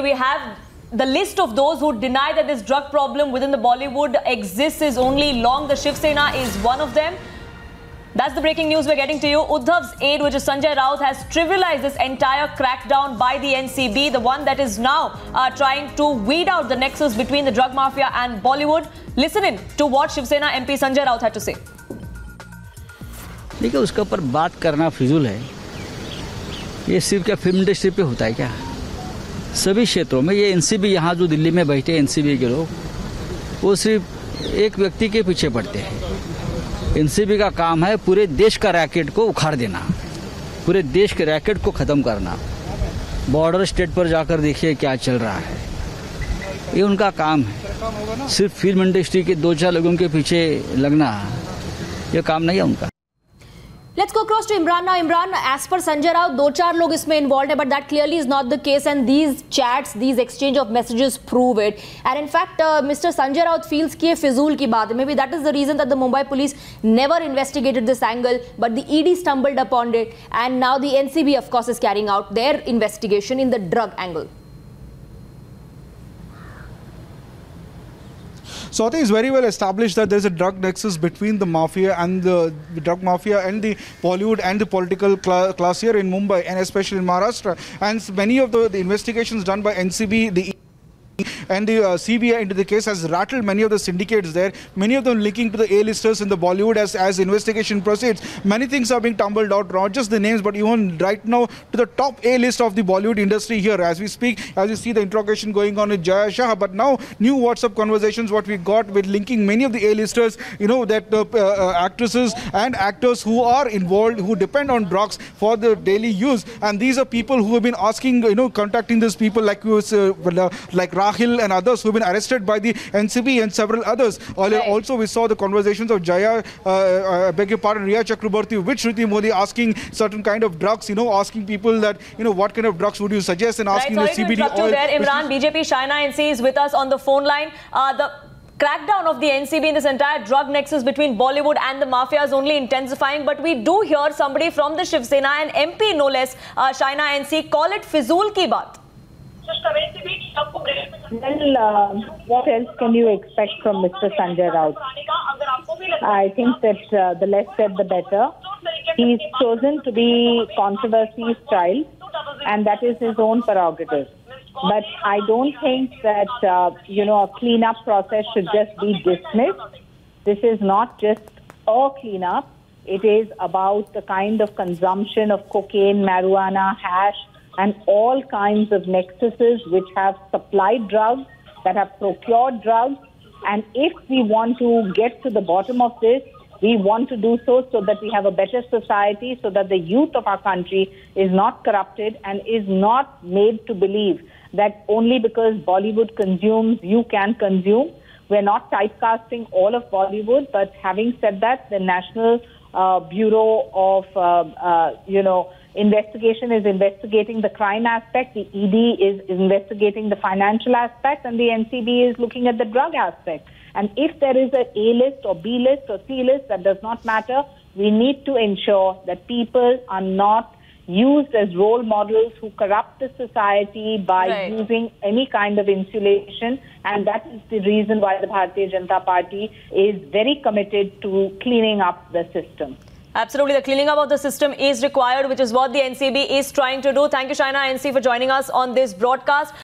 We have the list of those who deny that this drug problem within the Bollywood exists is only long. The Shiv Sena is one of them. That's the breaking news we're getting to you. Uddhav's aide, which is Sanjay Raut, has trivialized this entire crackdown by the NCB, the one that is now trying to weed out the nexus between the drug mafia and Bollywood. Listen in to what Shiv Sena MP Sanjay Raut had to say. देखिए, उसके ऊपर बात करना फिजूल है। ये सिर्फ क्या फिल्म इंडस्ट्री पे होता है क्या? सभी क्षेत्रों में ये एनसीबी, यहाँ जो दिल्ली में बैठे एनसीबी के लोग, वो सिर्फ एक व्यक्ति के पीछे पड़ते हैं। एनसीबी का काम है पूरे देश का रैकेट को उखाड़ देना, पूरे देश के रैकेट को ख़त्म करना। बॉर्डर स्टेट पर जाकर देखिए क्या चल रहा है, ये उनका काम है। सिर्फ फिल्म इंडस्ट्री के 2-4 लोगों के पीछे लगना, ये काम नहीं है उनका। Let's go across to Imran now. Imran, as per Sanjay Raut, 2-4 लोग इसमें involved है, but that clearly is not the case, and these chats, these exchange of messages prove it. And in fact, Mr. Sanjay Raut feels कि ये फिजूल की बात है. Maybe that is the reason that the Mumbai police never investigated this angle, but the ED stumbled upon it, and now the NCB, of course, is carrying out their investigation in the drug angle. So I think it's very well established that there's a drug nexus between the mafia and the drug mafia and the Bollywood and the political class here in Mumbai and especially in Maharashtra. And many of the investigations done by NCB, the and the CBI into the case has rattled many of the syndicates there, many of them linking to the A-listers in the Bollywood as investigation proceeds. Many things are being tumbled out, not just the names, but even right now to the top A-list of the Bollywood industry here as we speak, as you see the interrogation going on with Jaya Shah. But now new WhatsApp conversations, what we got with linking many of the A-listers, you know, that actresses and actors who are involved, who depend on drugs for the daily use. And these are people who have been asking, you know, contacting these people like Rahil and others who have been arrested by the NCB and several others. Also, we saw the conversations of Jaya, beg your pardon, Riya Chakraborty with Shruti Modi asking certain kind of drugs, you know, asking people that, you know, what kind of drugs would you suggest, and asking the CBD oil. There, Imran, BJP Shaina NC is with us on the phone line. The crackdown of the NCB in this entire drug nexus between Bollywood and the mafia is only intensifying, but we do hear somebody from the Shiv Sena, and MP no less, Shaina NC, call it fizul ki baat. Well, what else can you expect from Mr. Sanjay Raut? I think that the less said, the better. He's chosen to be controversy's child, and that is his own prerogative. But I don't think that, a clean-up process should just be dismissed. This is not just a clean-up. It is about the kind of consumption of cocaine, marijuana, hash, and all kinds of nexuses which have supplied drugs, that have procured drugs. And if we want to get to the bottom of this, we want to do so that we have a better society, so that the youth of our country is not corrupted and is not made to believe that only because Bollywood consumes, you can consume. We're not typecasting all of Bollywood, but having said that, the National Bureau of, investigation is investigating the crime aspect, the ED is investigating the financial aspect, and the NCB is looking at the drug aspect. And if there is a A-list or B-list or C-list, that does not matter. We need to ensure that people are not used as role models who corrupt the society by using any kind of insulation. And that is the reason why the Bharatiya Janata Party is very committed to cleaning up the system. Absolutely. The cleaning up of the system is required, which is what the NCB is trying to do. Thank you, Shaina NC, for joining us on this broadcast.